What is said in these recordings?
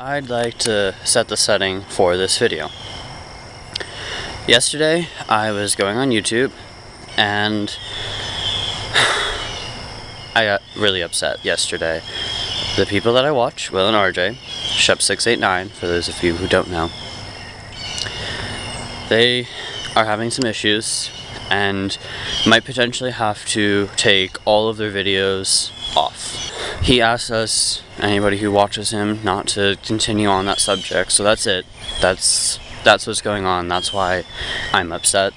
I'd like to set the setting for this video. Yesterday, I was going on YouTube, and I got really upset yesterday. The people that I watch, Will and RJ, Shep689, for those of you who don't know, they are having some issues and might potentially have to take all of their videos off. He asked us, anybody who watches him, not to continue on that subject, so that's it. That's what's going on. That's why I'm upset.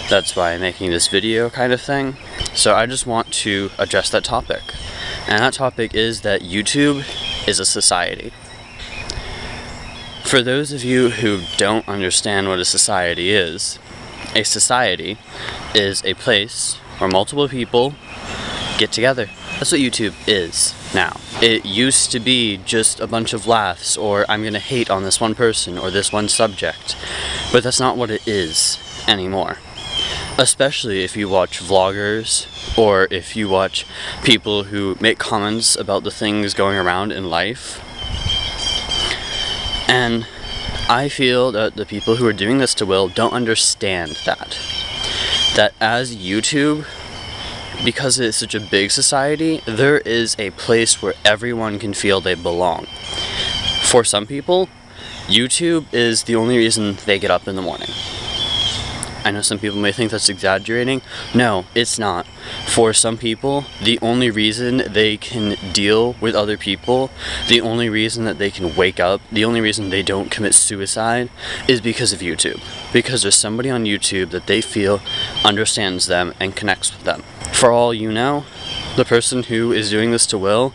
That's why I'm making this video kind of thing. So I just want to address that topic. And that topic is that YouTube is a society. For those of you who don't understand what a society is a place where multiple people get together. That's what YouTube is now. It used to be just a bunch of laughs, or I'm gonna hate on this one person or this one subject, but that's not what it is anymore. Especially if you watch vloggers, or if you watch people who make comments about the things going around in life. And I feel that the people who are doing this to Will don't understand that as YouTube, because it's such a big society, there is a place where everyone can feel they belong. For some people, YouTube is the only reason they get up in the morning. I know some people may think that's exaggerating. No, it's not. For some people, the only reason they can deal with other people, the only reason that they can wake up, the only reason they don't commit suicide is because of YouTube. Because there's somebody on YouTube that they feel understands them and connects with them. For all you know, the person who is doing this to Will,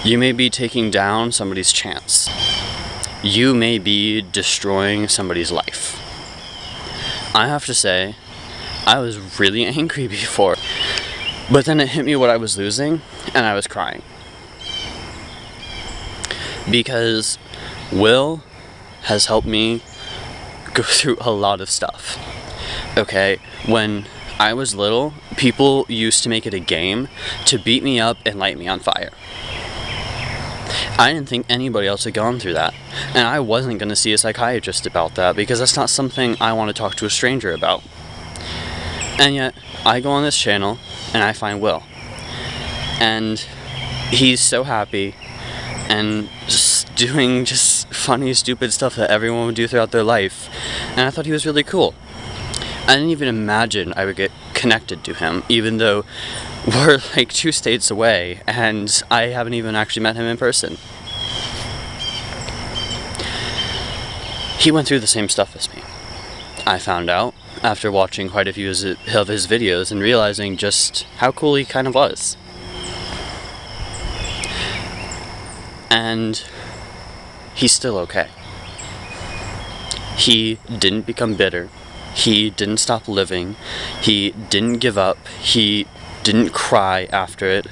you may be taking down somebody's chance. You may be destroying somebody's life. I have to say, I was really angry before, but then it hit me what I was losing, and I was crying. Because Will has helped me go through a lot of stuff. Okay, when I was little, people used to make it a game to beat me up and light me on fire. I didn't think anybody else had gone through that, and I wasn't going to see a psychiatrist about that because that's not something I want to talk to a stranger about. And yet, I go on this channel and I find Will, and he's so happy and just doing just funny, stupid stuff that everyone would do throughout their life, and I thought he was really cool. I didn't even imagine I would get connected to him, even though we're like 2 states away and I haven't even actually met him in person. He went through the same stuff as me. I found out after watching quite a few of his videos and realizing just how cool he kind of was. And he's still okay. He didn't become bitter. He didn't stop living. He didn't give up. He didn't cry after it.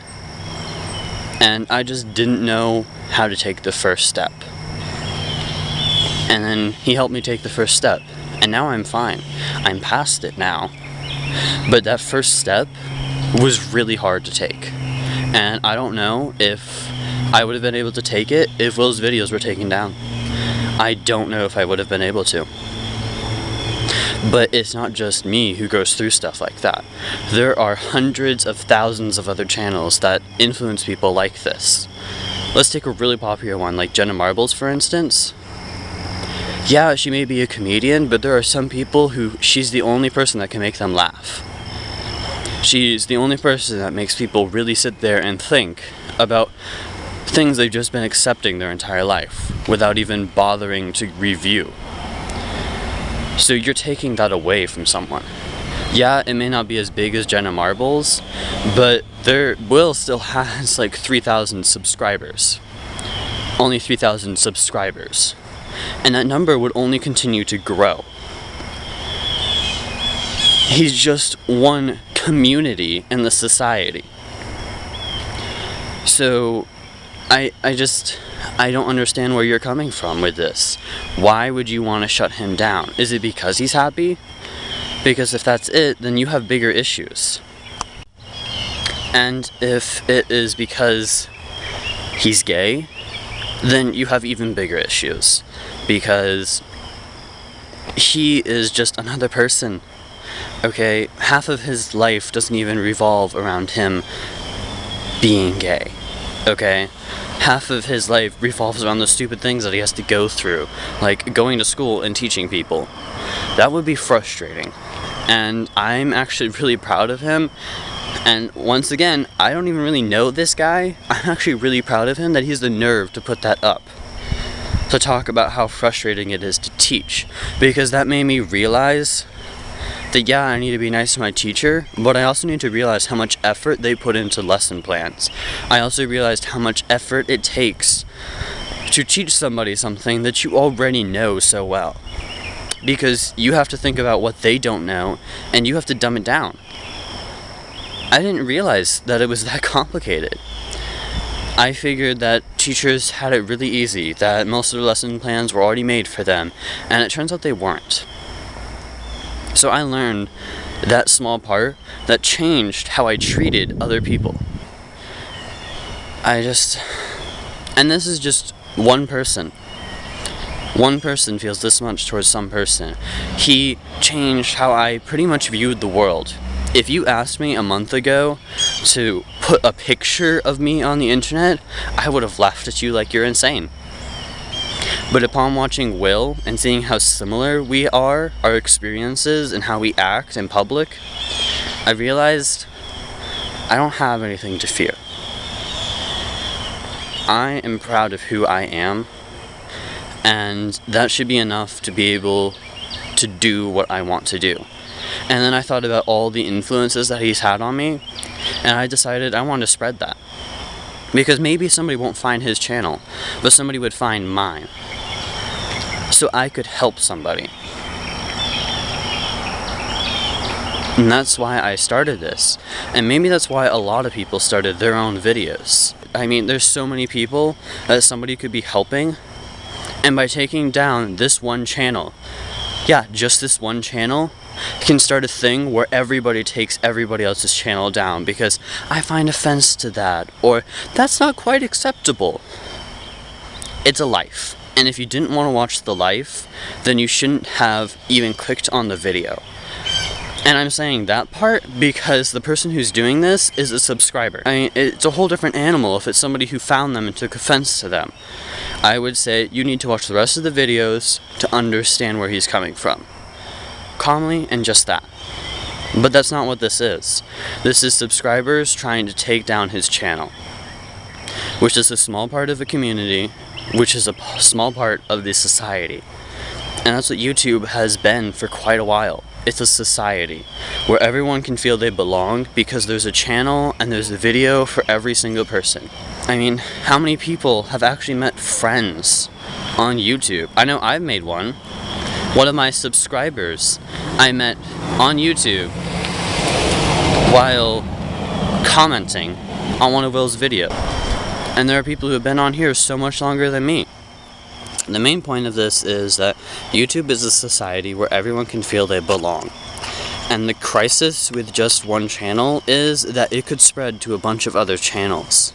And I just didn't know how to take the first step. And then he helped me take the first step. And now I'm fine. I'm past it now. But that first step was really hard to take. And I don't know if I would have been able to take it if Will's videos were taken down. I don't know if I would have been able to. But it's not just me who goes through stuff like that. There are hundreds of thousands of other channels that influence people like this. Let's take a really popular one like Jenna Marbles, for instance. Yeah, she may be a comedian, but there are some people who she's the only person that can make them laugh. She's the only person that makes people really sit there and think about things they've just been accepting their entire life without even bothering to review. So you're taking that away from someone. Yeah, it may not be as big as Jenna Marbles, but Will still has like 3,000 subscribers. Only 3,000 subscribers. And that number would only continue to grow. He's just one community in the society. So I don't understand where you're coming from with this. Why would you want to shut him down? Is it because he's happy? Because if that's it, then you have bigger issues. And if it is because he's gay, then you have even bigger issues, because he is just another person, okay? Half of his life doesn't even revolve around him being gay, okay? Half of his life revolves around the stupid things that he has to go through, like going to school and teaching people. That would be frustrating, and I'm actually really proud of him. And once again, I don't even really know this guy. I'm actually really proud of him that he has the nerve to put that up, to talk about how frustrating it is to teach, because that made me realize that yeah, I need to be nice to my teacher, but I also need to realize how much effort they put into lesson plans. I also realized how much effort it takes to teach somebody something that you already know so well, because you have to think about what they don't know and you have to dumb it down. I didn't realize that it was that complicated. I figured that teachers had it really easy, that most of the lesson plans were already made for them, and it turns out they weren't. So I learned that small part that changed how I treated other people. And this is just one person. One person feels this much towards some person. He changed how I pretty much viewed the world. If you asked me a month ago to put a picture of me on the internet, I would have laughed at you like you're insane. But upon watching Will and seeing how similar we are, our experiences and how we act in public, I realized I don't have anything to fear. I am proud of who I am, and that should be enough to be able to do what I want to do. And then I thought about all the influences that he's had on me, and I decided I want to spread that. Because maybe somebody won't find his channel, but somebody would find mine. So I could help somebody. And that's why I started this. And maybe that's why a lot of people started their own videos. I mean, there's so many people that somebody could be helping, and by taking down this one channel, yeah, just this one channel, can start a thing where everybody takes everybody else's channel down because I find offense to that, or that's not quite acceptable. It's a life, and if you didn't want to watch the life, then you shouldn't have even clicked on the video. And I'm saying that part because the person who's doing this is a subscriber. I mean, it's a whole different animal if it's somebody who found them and took offense to them. I would say you need to watch the rest of the videos to understand where he's coming from. Calmly and just that. But that's not what this is. This is subscribers trying to take down his channel, which is a small part of the community, which is a small part of the society. And that's what YouTube has been for quite a while. It's a society where everyone can feel they belong because there's a channel and there's a video for every single person. I mean, how many people have actually met friends on YouTube? I know I've made one. One of my subscribers I met on YouTube while commenting on one of Will's videos. And there are people who have been on here so much longer than me. The main point of this is that YouTube is a society where everyone can feel they belong. And the crisis with just one channel is that it could spread to a bunch of other channels.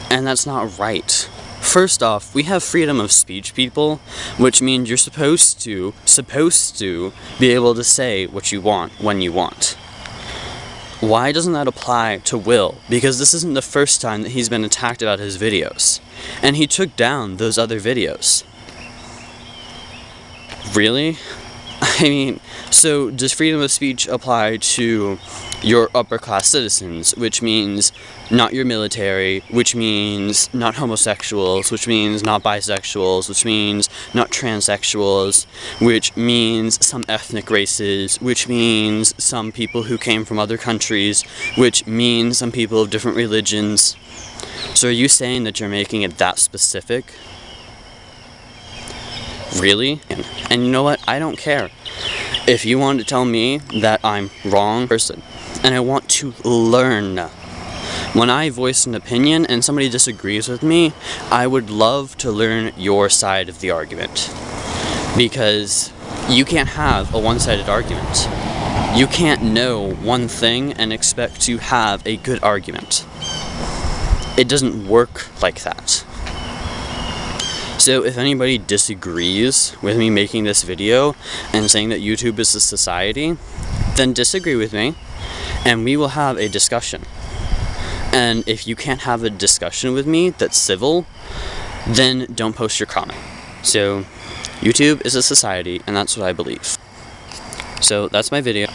And that's not right. First off, we have freedom of speech, people, which means you're supposed to be able to say what you want when you want. Why doesn't that apply to Will? Because this isn't the first time that he's been attacked about his videos. And he took down those other videos. Really? I mean, so does freedom of speech apply to your upper class citizens, which means not your military, which means not homosexuals, which means not bisexuals, which means not transsexuals, which means some ethnic races, which means some people who came from other countries, which means some people of different religions? So are you saying that you're making it that specific? Really? And you know what? I don't care. If you want to tell me that I'm wrong person, and I want to learn. When I voice an opinion and somebody disagrees with me, I would love to learn your side of the argument. Because you can't have a one-sided argument. You can't know one thing and expect to have a good argument. It doesn't work like that. So if anybody disagrees with me making this video and saying that YouTube is a society, then disagree with me and we will have a discussion. And if you can't have a discussion with me that's civil, then don't post your comment. So YouTube is a society, and that's what I believe. So that's my video.